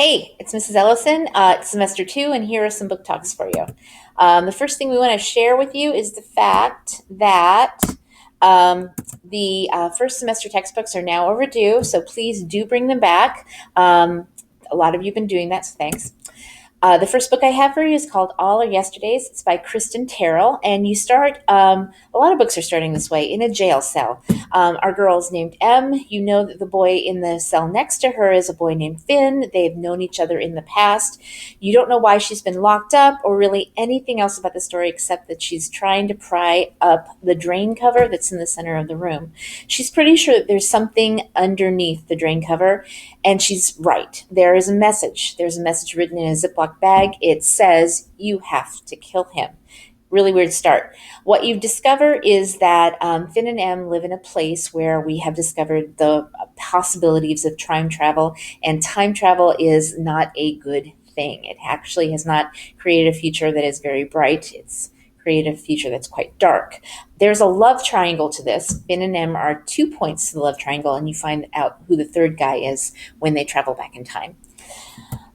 Hey, it's Mrs. Ellison. It's semester two, and here are some book talks for you. The first thing we want to share with you is the fact that um, the first semester textbooks are now overdue, so please do bring them back. A lot of you have been doing that, so thanks. The first book I have for you is called All Our Yesterdays. It's by Kristen Terrell, and you start. A lot of books are starting this way in a jail cell. Our girl is named M. You know that the boy in the cell next to her is a boy named Finn. They've known each other in the past. You don't know why she's been locked up or really anything else about the story except that she's trying to pry up the drain cover that's in the center of the room. She's pretty sure that there's something underneath the drain cover, and she's right. There is a message. There's a message written in a Ziploc bag. It says, "You have to kill him." Really weird start. What you discover is that Finn and Em live in a place where we have discovered the possibilities of time travel, and time travel is not a good thing. It actually has not created a future that is very bright. It's created a future that's quite dark. There's a love triangle to this. Finn and Em are 2 points to the love triangle, and you find out who the third guy is when they travel back in time.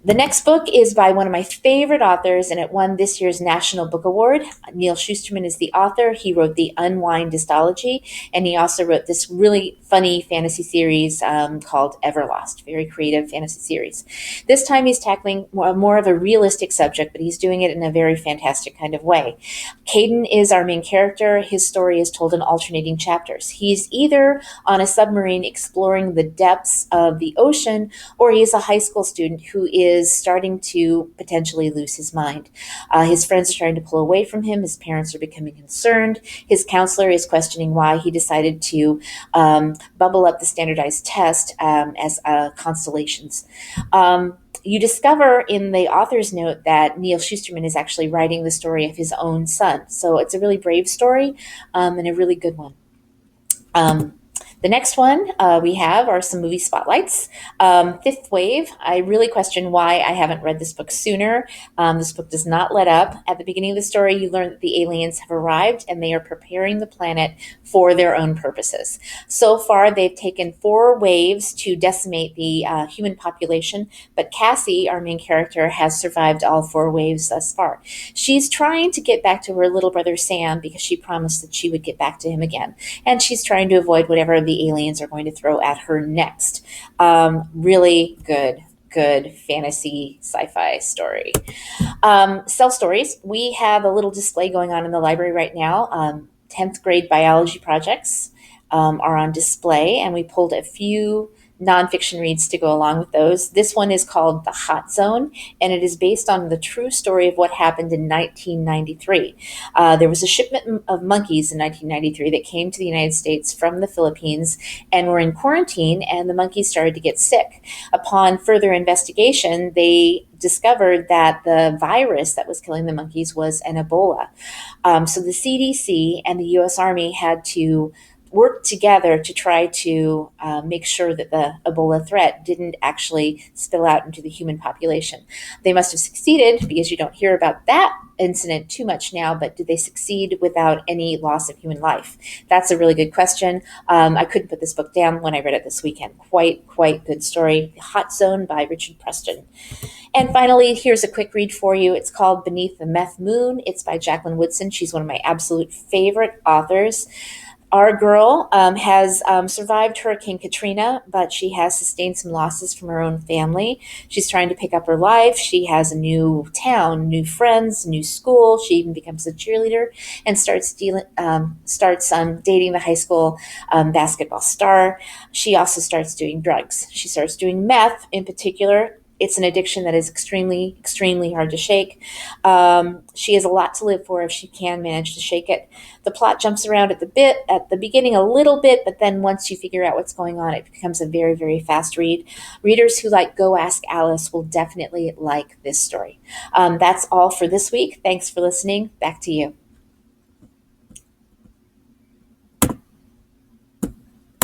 The next book is by one of my favorite authors, and it won this year's National Book Award. Neil Shusterman is the author. He wrote The Unwind Dystology, and he also wrote this really funny fantasy series called Everlost, very creative fantasy series. This time he's tackling more of a realistic subject, but he's doing it in a very fantastic kind of way. Caden is our main character. His story is told in alternating chapters. He's either on a submarine exploring the depths of the ocean, or he's a high school student who is starting to potentially lose his mind. His friends are trying to pull away from him. His parents are becoming concerned. His counselor is questioning why he decided to bubble up the standardized test as constellations. You discover in the author's note that Neil Shusterman is actually writing the story of his own son. So it's a really brave story and a really good one. The next one we have are some movie spotlights. Fifth Wave. I really question why I haven't read this book sooner. This book does not let up. At the beginning of the story, you learn that the aliens have arrived and they are preparing the planet for their own purposes. So far, they've taken 4 waves to decimate the human population, but Cassie, our main character, has survived all 4 waves thus far. She's trying to get back to her little brother Sam because she promised that she would get back to him again, and she's trying to avoid whatever the aliens are going to throw at her next. Really good fantasy sci-fi story. Cell stories. We have a little display going on in the library right now. 10th grade biology projects are on display, and we pulled a few nonfiction reads to go along with those. This one is called The Hot Zone, and it is based on the true story of what happened in 1993. There was a shipment of monkeys in 1993 that came to the United States from the Philippines and were in quarantine, and the monkeys started to get sick. Upon further investigation, they discovered that the virus that was killing the monkeys was an Ebola. So the CDC and the U.S. Army had to work together to try to make sure that the Ebola threat didn't actually spill out into the human population. They must have succeeded because you don't hear about that incident too much now, but did they succeed without any loss of human life? That's a really good question. I couldn't put this book down when I read it this weekend. Quite good story. Hot Zone by Richard Preston. And finally, here's a quick read for you. It's called Beneath the Meth Moon. It's by Jacqueline Woodson. She's one of my absolute favorite authors. Our girl has survived Hurricane Katrina, but she has sustained some losses from her own family. She's trying to pick up her life. She has a new town, new friends, new school. She even becomes a cheerleader and starts dating the high school basketball star. She also starts doing drugs. She starts doing meth in particular. It's an addiction that is extremely hard to shake. She has a lot to live for if she can manage to shake it. The plot jumps around at the beginning a little bit, but then once you figure out what's going on, it becomes a very fast read. Readers who like Go Ask Alice will definitely like this story. That's all for this week. Thanks for listening. Back to you.